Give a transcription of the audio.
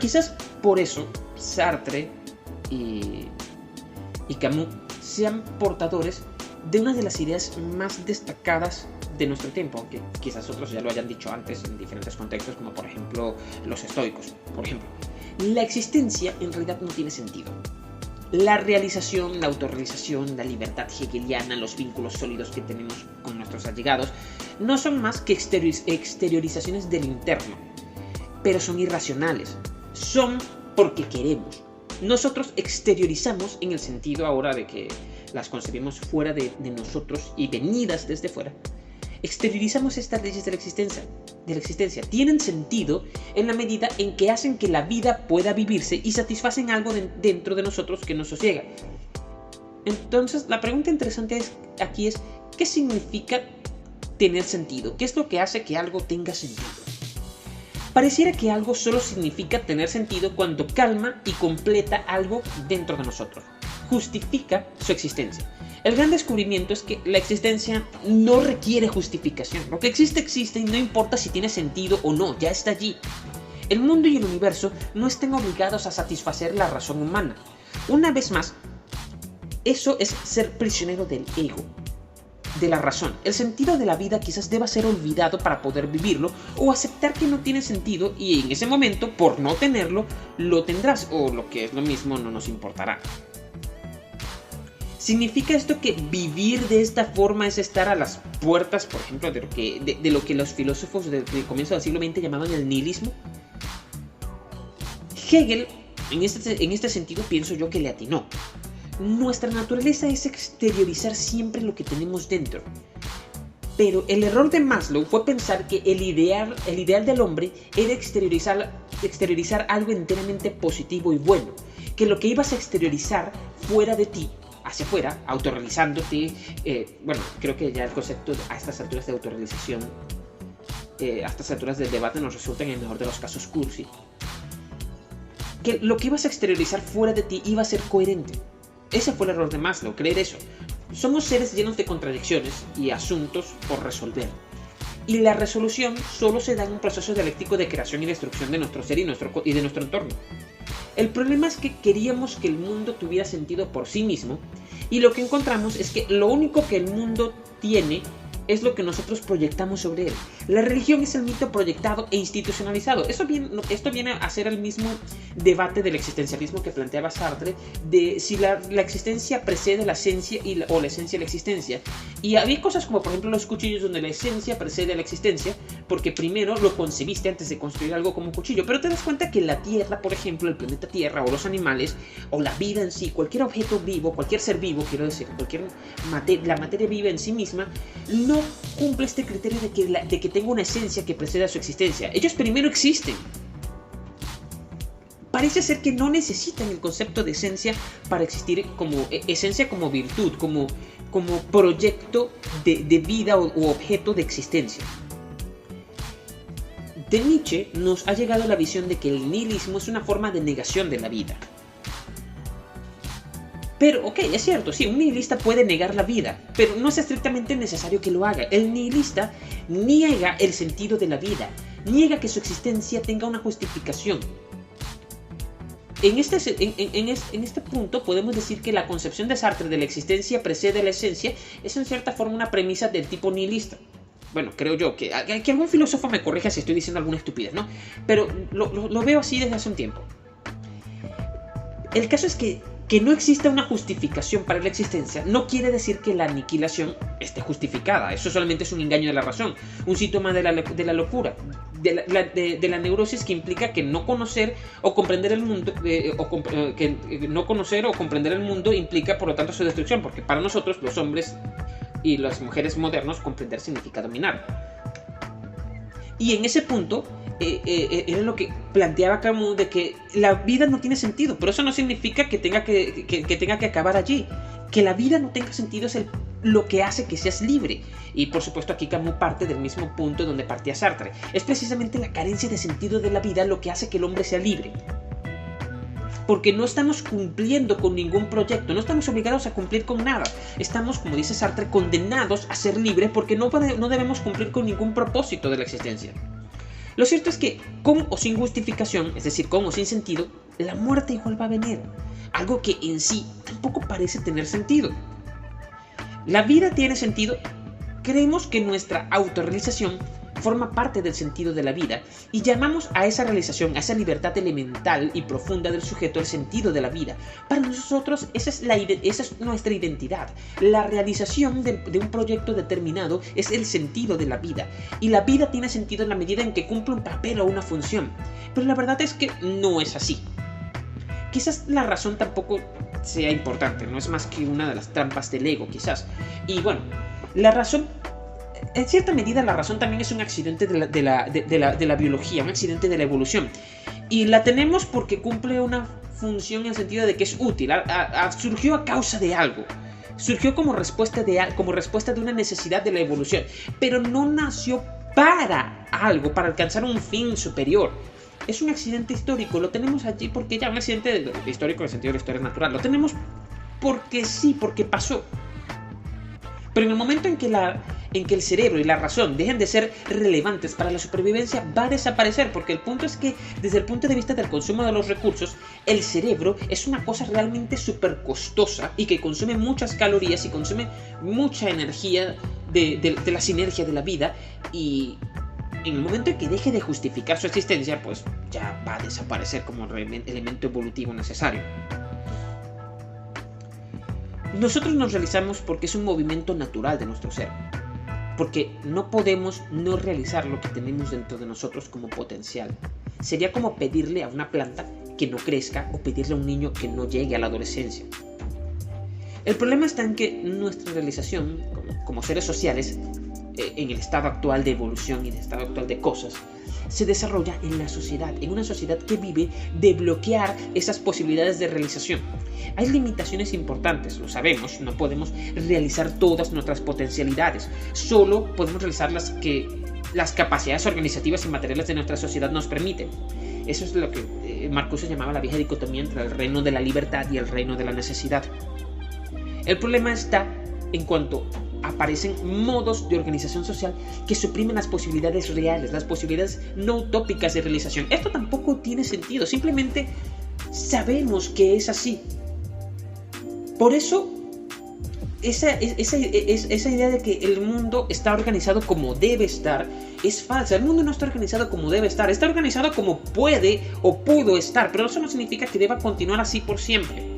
quizás por eso Sartre y Camus sean portadores de una de las ideas más destacadas de nuestro tiempo, aunque quizás otros ya lo hayan dicho antes en diferentes contextos, como por ejemplo los estoicos. Por ejemplo, la existencia en realidad no tiene sentido. La realización, la autorrealización, la libertad hegeliana, los vínculos sólidos que tenemos con nuestros allegados, no son más que exteriorizaciones del interno, pero son irracionales. Son porque queremos. Nosotros exteriorizamos en el sentido ahora de que las concebimos fuera de nosotros y venidas desde fuera. Exteriorizamos estas leyes de la existencia. Tienen sentido en la medida en que hacen que la vida pueda vivirse y satisfacen algo dentro de nosotros que nos sosiega. Entonces, la pregunta interesante aquí es, ¿qué significa tener sentido? ¿Qué es lo que hace que algo tenga sentido? Pareciera que algo solo significa tener sentido cuando calma y completa algo dentro de nosotros. Justifica su existencia. El gran descubrimiento es que la existencia no requiere justificación. Lo que existe, existe y no importa si tiene sentido o no, ya está allí. El mundo y el universo no están obligados a satisfacer la razón humana. Una vez más, eso es ser prisionero del ego, de la razón. El sentido de la vida quizás deba ser olvidado para poder vivirlo, o aceptar que no tiene sentido y en ese momento, por no tenerlo, lo tendrás, o lo que es lo mismo, no nos importará. ¿Significa esto que vivir de esta forma es estar a las puertas, por ejemplo, de lo que los filósofos del comienzo del siglo XX llamaban el nihilismo? Hegel, en este sentido, pienso yo que le atinó. Nuestra naturaleza es exteriorizar siempre lo que tenemos dentro. Pero el error de Maslow fue pensar que el ideal del hombre era exteriorizar algo enteramente positivo y bueno, que lo que ibas a exteriorizar fuera de ti, hacia afuera, autorrealizándote. Bueno, creo que ya el concepto a estas alturas de autorrealización, a estas alturas del debate, nos resulta en el mejor de los casos cursi. Que lo que ibas a exteriorizar fuera de ti iba a ser coherente. Ese fue el error de Maslow, creer eso. Somos seres llenos de contradicciones y asuntos por resolver. Y la resolución solo se da en un proceso dialéctico de creación y destrucción de nuestro ser y de nuestro entorno. El problema es que queríamos que el mundo tuviera sentido por sí mismo, y lo que encontramos es que lo único que el mundo tiene es lo que nosotros proyectamos sobre él. La religión es el mito proyectado e institucionalizado. Esto viene a ser el mismo debate del existencialismo que planteaba Sartre, de si la existencia precede la esencia o la esencia la existencia. Y había cosas como, por ejemplo, los cuchillos, donde la esencia precede a la existencia, porque primero lo concebiste antes de construir algo como un cuchillo. Pero te das cuenta que la Tierra, por ejemplo, el planeta Tierra, o los animales, o la vida en sí, cualquier objeto vivo, cualquier ser vivo, quiero decir, la materia viva en sí misma, no cumple este criterio de que tenga una esencia que preceda a su existencia. Ellos primero existen. Parece ser que no necesitan el concepto de esencia para existir, como esencia, como virtud, como proyecto de vida u objeto de existencia. De Nietzsche nos ha llegado la visión de que el nihilismo es una forma de negación de la vida. Pero, ok, es cierto, sí, un nihilista puede negar la vida, pero no es estrictamente necesario que lo haga. El nihilista niega el sentido de la vida, niega que su existencia tenga una justificación. En este punto podemos decir que la concepción de Sartre de la existencia precede a la esencia es en cierta forma una premisa del tipo nihilista. Bueno, creo yo que algún filósofo me corrija si estoy diciendo alguna estupidez, ¿no? Pero lo veo así desde hace un tiempo. El caso es que no exista una justificación para la existencia no quiere decir que la aniquilación esté justificada. Eso solamente es un engaño de la razón, un síntoma de la locura, de la neurosis, que implica que no conocer o comprender el mundo, no conocer o comprender el mundo implica por lo tanto su destrucción, porque para nosotros, los hombres y las mujeres modernos, comprender significa dominar. Y en ese punto era lo que planteaba Camus, de que la vida no tiene sentido, pero eso no significa que tenga que acabar allí. Que la vida no tenga sentido es lo que hace que seas libre. Y por supuesto aquí Camus parte del mismo punto donde partía Sartre. Es precisamente la carencia de sentido de la vida lo que hace que el hombre sea libre. Porque no estamos cumpliendo con ningún proyecto, no estamos obligados a cumplir con nada. Estamos, como dice Sartre, condenados a ser libres porque no debemos cumplir con ningún propósito de la existencia. Lo cierto es que con o sin justificación, es decir, con o sin sentido, la muerte igual va a venir. Algo que en sí tampoco parece tener sentido. La vida tiene sentido. Creemos que nuestra autorrealización forma parte del sentido de la vida y llamamos a esa realización, a esa libertad elemental y profunda del sujeto el sentido de la vida. Para nosotros esa es nuestra identidad. La realización de un proyecto determinado es el sentido de la vida, y la vida tiene sentido en la medida en que cumple un papel o una función. Pero la verdad es que no es así. Quizás la razón tampoco sea importante, no es más que una de las trampas del ego, quizás. Y bueno, la razón, en cierta medida la razón también es un accidente de la biología, un accidente de la evolución. Y la tenemos porque cumple una función en el sentido de que es útil, surgió a causa de algo. Surgió como respuesta de una necesidad de la evolución, pero no nació para algo, para alcanzar un fin superior. Es un accidente histórico, lo tenemos allí porque ya un accidente histórico en el sentido de la historia natural. Lo tenemos porque sí, porque pasó. Pero en el momento en que el cerebro y la razón dejen de ser relevantes para la supervivencia, va a desaparecer, porque el punto es que desde el punto de vista del consumo de los recursos, el cerebro es una cosa realmente súper costosa y que consume muchas calorías y consume mucha energía de la sinergia de la vida, y en el momento en que deje de justificar su existencia, pues ya va a desaparecer como elemento evolutivo necesario. Nosotros nos realizamos porque es un movimiento natural de nuestro ser, porque no podemos no realizar lo que tenemos dentro de nosotros como potencial. Sería como pedirle a una planta que no crezca o pedirle a un niño que no llegue a la adolescencia. El problema está en que nuestra realización como seres sociales, en el estado actual de evolución y en el estado actual de cosas, se desarrolla en la sociedad, en una sociedad que vive de bloquear esas posibilidades de realización. Hay limitaciones importantes, lo sabemos, no podemos realizar todas nuestras potencialidades, solo podemos realizar las que las capacidades organizativas y materiales de nuestra sociedad nos permiten. Eso es lo que Marcuse llamaba la vieja dicotomía entre el reino de la libertad y el reino de la necesidad. El problema está en cuanto aparecen modos de organización social que suprimen las posibilidades reales, las posibilidades no utópicas de realización. Esto tampoco tiene sentido, simplemente sabemos que es así. Por eso, esa idea de que el mundo está organizado como debe estar es falsa. El mundo no está organizado como debe estar, está organizado como puede o pudo estar, pero eso no significa que deba continuar así por siempre.